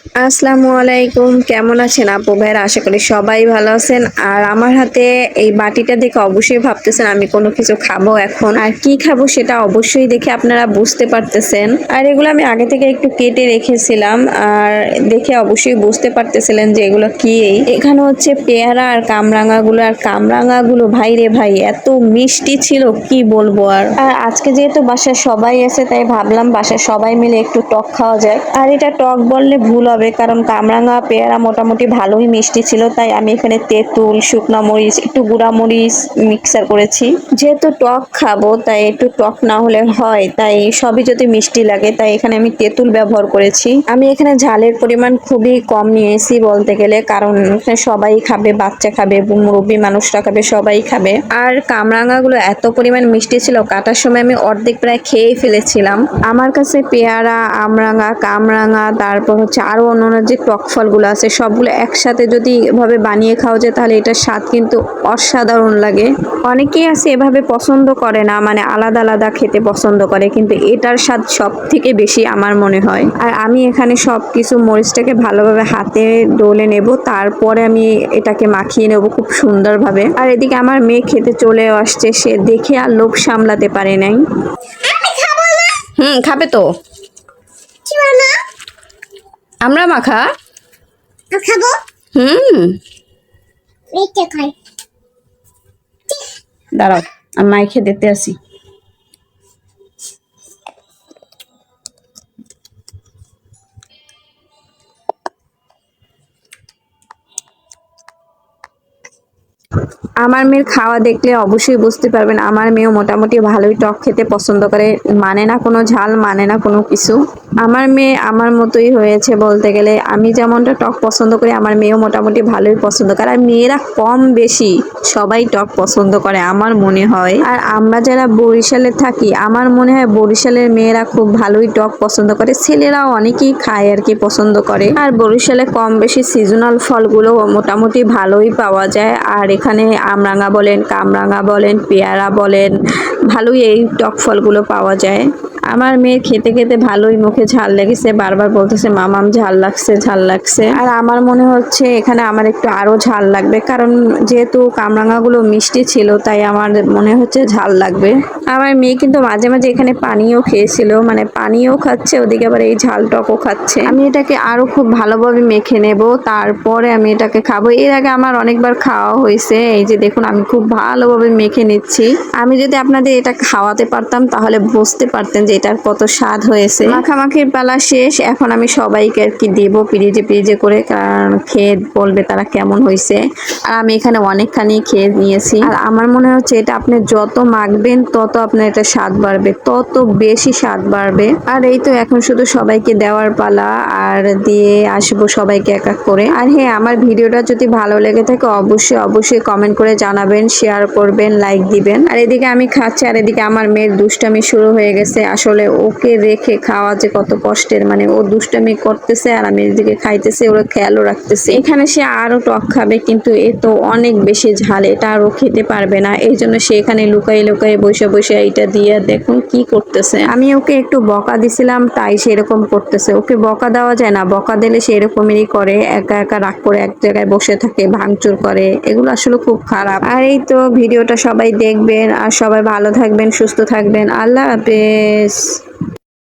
আসসালামু আলাইকুম, কেমন আছেন আপু ভাইরা? আশা করি সবাই ভালো আছেন। আর আমার হাতে এই বাটিটা দেখে অবশ্যই ভাবতেছেন আমি কোনো কিছু খাবো এখন। আর কি খাবো সেটা অবশ্যই দেখে আপনারা বুঝতে পারতেছেন। আর এগুলো আমি আগে থেকে একটু কেটে রেখেছিলাম। আর দেখে অবশ্যই বুঝতে পারতেছিলেন যে এগুলো কি। এখানে হচ্ছে পেয়ারা আর কামরাঙা গুলো। আর কামরাঙা গুলো ভাই রে ভাই এত মিষ্টি ছিল কি বলবো। আর আজকে যেহেতু বাসায় সবাই আছে তাই ভাবলাম বাসায় সবাই মিলে একটু টক খাওয়া যায়। আর এটা টক বললে ভুল হবে, কারণ কামরাঙা পেয়ারা মোটামুটি ভালোই মিষ্টি ছিল, তাই আমি এখানে তেঁতুল, শুকনা মরিচ, একটু গুঁড়া মরিচ মিক্সার করেছি। যেহেতু টক খাবো তাই একটু টক না হলে হয়, তাই সবই যদি মিষ্টি লাগে তাই এখানে আমি তেঁতুল ব্যবহার করেছি। আমি এখানে ঝালের পরিমাণ খুবই কম নিয়েছি বলতে গেলে, কারণ এখানে সবাই খাবে, বাচ্চা খাবে, মুরব্বী মানুষরা খাবে, সবাই খাবে। আর কামরাঙা গুলো এত পরিমাণ মিষ্টি ছিল, কাটার সময় আমি অর্ধেক প্রায় খেয়েই ফেলেছিলাম। আমার কাছে পেয়ারা, আমরাঙা, কামরাঙা, তারপর হচ্ছে আরো অন্যান্য যে টক ফলগুলো আছে সবগুলো একসাথে যদি এভাবে বানিয়ে খাওয়া যায় তাহলে এটার স্বাদ কিন্তু অসাধারণ লাগে। অনেকেই আছে এভাবে পছন্দ করে না, মানে আলাদা আলাদা খেতে পছন্দ করে, কিন্তু এটার স্বাদ সব থেকে বেশি আমার মনে হয়। আর আমি এখানে সবকিছু মরিচটাকে ভালোভাবে হাতে ডলে নেব, তারপরে আমি এটাকে মাখিয়ে নেব খুব সুন্দরভাবে। আর এদিকে আমার মেয়ে খেতে চলেও আসছে, সে দেখে আর লোভ সামলাতে পারে নাই। খাবে তো। আমরা মাখা খাবো। হুম এইটা খাই। দাঁড়াও, আমি মাইকে দিতে আসি। আমার মেয়ের খাওয়া দেখলে অবশ্যই বুঝতে পারবেন আমার মেয়েও মোটামুটি ভালোই টক খেতে পছন্দ করে, মানে না কোনো ঝাল, মানে না কোনো কিছু। আমার মেয়ে আমার মতোই হয়েছে বলতে গেলে, আমি যেমনটা টক পছন্দ করি আমার মেয়েও মোটামুটি ভালোই পছন্দ করে। আর মেয়েরা কম বেশি সবাই টক পছন্দ করে আমার মনে হয়। আর আমরা যারা বরিশালে থাকি আমার মনে হয় বরিশালের মেয়েরা খুব ভালোই টক পছন্দ করে, ছেলেরাও অনেকেই খায় আর কি, পছন্দ করে। আর বরিশালে কম বেশি সিজনাল ফলগুলো মোটামুটি ভালোই পাওয়া যায়। আর এখানে আমরাঙা বলেন, কামরাঙা বলেন, পেয়ারা বলেন, ভালোই এই টক ফলগুলো পাওয়া যায়। আমার মেয়ে খেতে খেতে ভালোই মুখে ঝাল লেগেছে, বারবার বলতেছে মামাম ঝাল লাগছে, ঝাল লাগছে। আর আমার মনে হচ্ছে এখানে আমার একটু আরো ঝাল লাগবে, কারণ যেহেতু কামরাঙাগুলো মিষ্টি ছিল তাই আমার মনে হচ্ছে ঝাল লাগবে। আমার মেয়ে কিন্তু মাঝে মাঝে এখানে পানিও খেয়েছিল, মানে পানিও খাচ্ছে ওদিকে আবার এই ঝাল টকও খাচ্ছে। আমি এটাকে আরো খুব ভালোভাবে মেখে নেব, তারপরে আমি এটাকে খাবো। এর আগে আমার অনেকবার খাওয়া হয়েছে, এই যে দেখুন আমি খুব ভালোভাবে মেখে নিচ্ছি। আমি যদি আপনাদের এটা খাওয়াতে পারতাম তাহলে বুঝতে পারতেন যে এটার কত স্বাদ হয়েছে। মাখামাখির পালা শেষ, এখন আমি সবাইকে আর কি দেব পিরিজে পিরিজে করে, কারণ খেয়ে বলবে তারা কেমন হয়েছে। আর আমি এখানে অনেকখানি খেয়ে নিয়েছি। আর আমার মনে হচ্ছে এটা আপনি যত মাখবেন তত আপনার এটা স্বাদ বাড়বে, তত বেশি স্বাদ বাড়বে। আর এই তো এখন শুধু সবাইকে দেওয়ার পালা, আর দিয়ে আসবো সবাইকে এক এক করে। আর হ্যাঁ, আমার ভিডিওটা যদি ভালো লেগে থাকে অবশ্যই অবশ্যই কমেন্ট করে জানাবেন, শেয়ার করবেন, লাইক দিবেন। আর এদিকে আমি খাচ্ছি আর এদিকে আমার মেয়ের দুষ্টামি শুরু হয়ে গেছে। আসলে ওকে রেখে খাওয়া যে কত কষ্টের, মানে ও দুষ্টামি করতেছে আর আমি এদিকে খাইতেছি, ওরা খেয়ালও রাখতেছে। এখানে সে আরো টক খাবে, কিন্তু এ তো অনেক বেশি ঝাল, এটা আরও খেতে পারবে না। এই জন্য সে এখানে লুকাই লুকাই বসে বসে এইটা দিয়ে দেখুন কি করতেছে। আমি ওকে একটু বকা দিছিলাম তাই সেরকম করতেছে। ওকে বকা দেওয়া যায় না, বকা দিলে সে এরকমই করে, একা একা রাগ করে এক জায়গায় বসে থাকে, ভাঙচুর করে, এগুলো আসলে খুব খারাপ। আর এই তো ভিডিওটা সবাই দেখবেন আর সবাই ভালো থাকবেন, সুস্থ থাকবেন। আল্লাহ হাফেজ।